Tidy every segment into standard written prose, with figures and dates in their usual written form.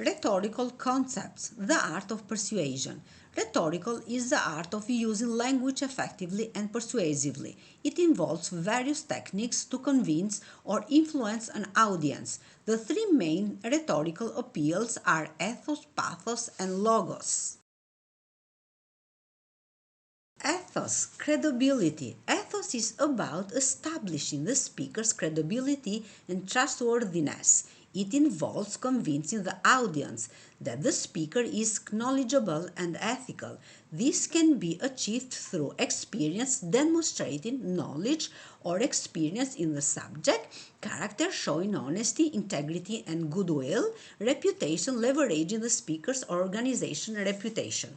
Rhetorical concepts, the art of persuasion. Rhetorical is the art of using language effectively and persuasively. It involves various techniques to convince or influence an audience. The three main rhetorical appeals are ethos, pathos, and logos. Ethos, credibility. Ethos is about establishing the speaker's credibility and trustworthiness. It involves convincing the audience that the speaker is knowledgeable and ethical. This can be achieved through experience demonstrating knowledge or experience in the subject, character showing honesty, integrity, and goodwill, reputation leveraging the speaker's or organization reputation.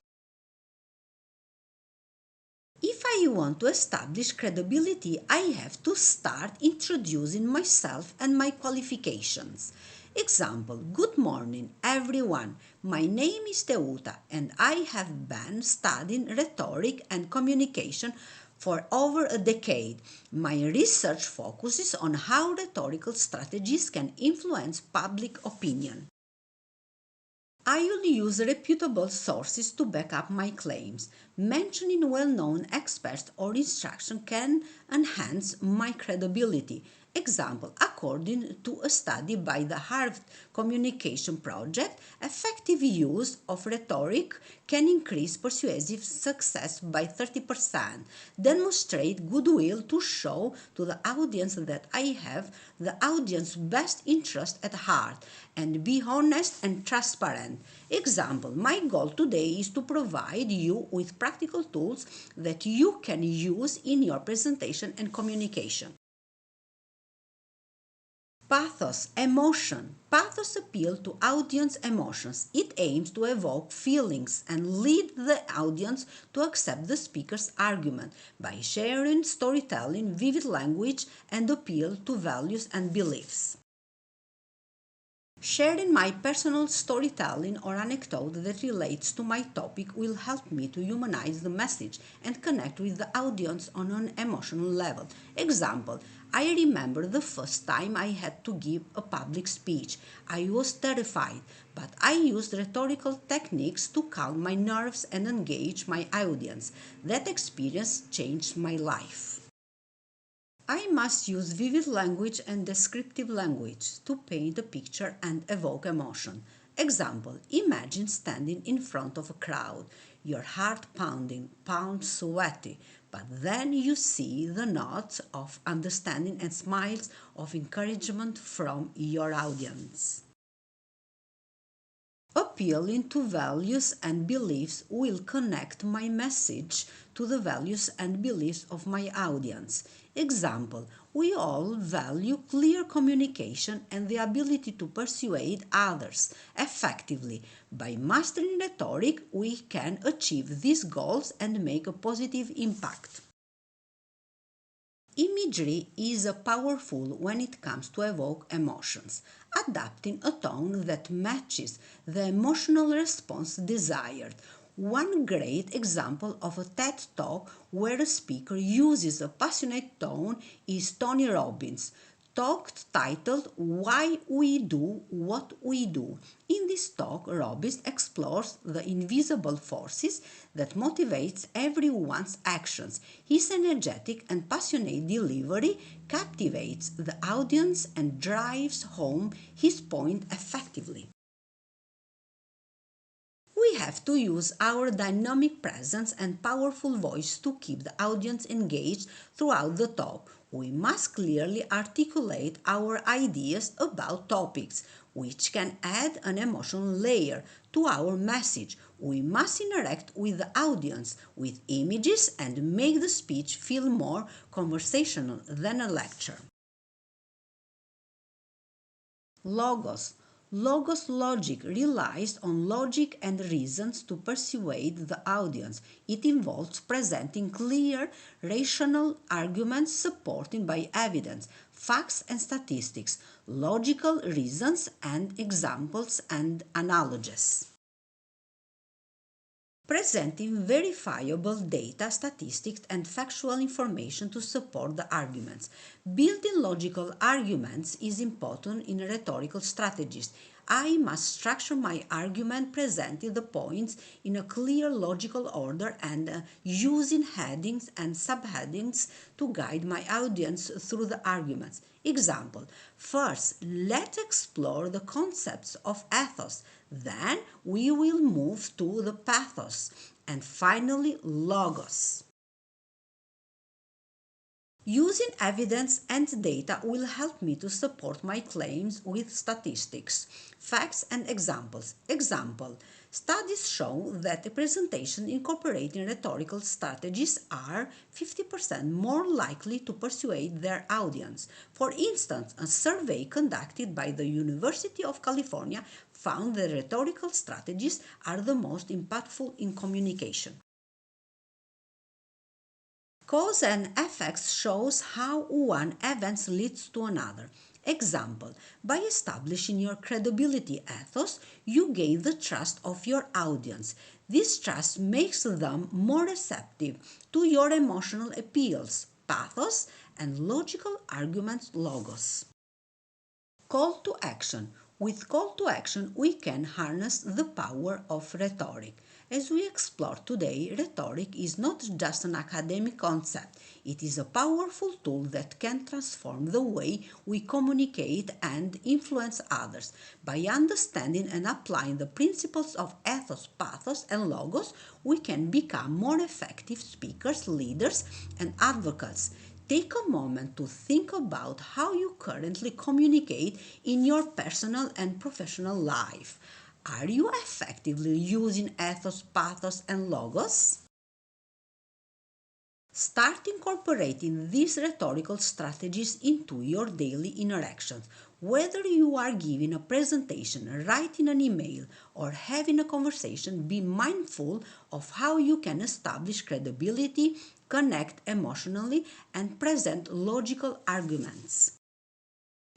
If I want to establish credibility, I have to start introducing myself and my qualifications. Example, good morning everyone. My name is Teuta and I have been studying rhetoric and communication for over a decade. My research focuses on how rhetorical strategies can influence public opinion. I will use reputable sources to back up my claims. Mentioning well-known experts or instruction can enhance my credibility. Example, according to a study by the Harvard Communication Project, effective use of rhetoric can increase persuasive success by 30%. Demonstrate goodwill to show to the audience that I have the audience's best interest at heart, and be honest and transparent. Example, my goal today is to provide you with practical tools that you can use in your presentation and communication. Pathos, emotion. Pathos appeals to audience emotions. It aims to evoke feelings and lead the audience to accept the speaker's argument by sharing, storytelling, vivid language, and appeal to values and beliefs. Sharing my personal storytelling or anecdote that relates to my topic will help me to humanize the message and connect with the audience on an emotional level. Example, I remember the first time I had to give a public speech. I was terrified, but I used rhetorical techniques to calm my nerves and engage my audience. That experience changed my life. I must use vivid language and descriptive language to paint a picture and evoke emotion. Example, imagine standing in front of a crowd, your heart pounding, palms sweaty, but then you see the nods of understanding and smiles of encouragement from your audience. Appealing to values and beliefs will connect my message to the values and beliefs of my audience. Example, we all value clear communication and the ability to persuade others effectively. By mastering rhetoric, we can achieve these goals and make a positive impact. Imagery is powerful when it comes to evoke emotions, adapting a tone that matches the emotional response desired. One great example of a TED Talk where a speaker uses a passionate tone is Tony Robbins' talk titled Why We Do What We Do. In this talk, Robbins explores the invisible forces that motivates everyone's actions. His energetic and passionate delivery captivates the audience and drives home his point effectively. We have to use our dynamic presence and powerful voice to keep the audience engaged throughout the talk. We must clearly articulate our ideas about topics, which can add an emotional layer to our message. We must interact with the audience with images and make the speech feel more conversational than a lecture. Logos. Logos logic relies on logic and reasons to persuade the audience. It involves presenting clear, rational arguments supported by evidence, facts and statistics, logical reasons and examples and analogies. Presenting verifiable data, statistics, and factual information to support the arguments. Building logical arguments is important in rhetorical strategies. I must structure my argument, presenting the points in a clear logical order and using headings and subheadings to guide my audience through the arguments. Example: first, let's explore the concepts of ethos. Then we will move to the pathos. And finally, logos. Using evidence and data will help me to support my claims with statistics, facts, and examples. Example: studies show that a presentation incorporating rhetorical strategies are 50% more likely to persuade their audience. For instance, a survey conducted by the University of California found that rhetorical strategies are the most impactful in communication. Cause and effects shows how one event leads to another. Example: by establishing your credibility ethos, you gain the trust of your audience. This trust makes them more receptive to your emotional appeals, pathos, and logical arguments, logos. Call to action. With call to action, we can harness the power of rhetoric. As we explore today, rhetoric is not just an academic concept, it is a powerful tool that can transform the way we communicate and influence others. By understanding and applying the principles of ethos, pathos, and logos, we can become more effective speakers, leaders, and advocates. Take a moment to think about how you currently communicate in your personal and professional life. Are you effectively using ethos, pathos, and logos? Start incorporating these rhetorical strategies into your daily interactions. Whether you are giving a presentation, writing an email, or having a conversation, be mindful of how you can establish credibility, connect emotionally, and present logical arguments.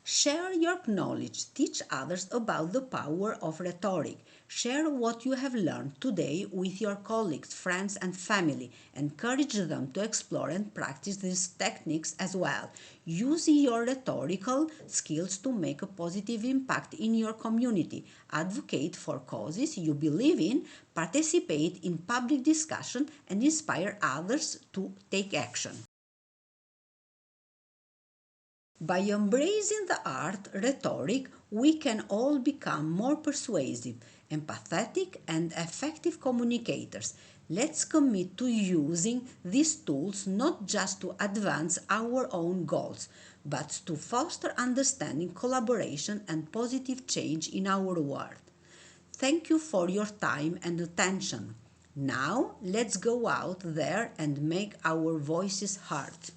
Share your knowledge. Teach others about the power of rhetoric. Share what you have learned today with your colleagues, friends, and family. Encourage them to explore and practice these techniques as well. Use your rhetorical skills to make a positive impact in your community. Advocate for causes you believe in, participate in public discussion, and inspire others to take action. By embracing the art rhetoric, we can all become more persuasive, empathetic, and effective communicators. Let's commit to using these tools not just to advance our own goals, but to foster understanding, collaboration, and positive change in our world. Thank you for your time and attention. Now, let's go out there and make our voices heard.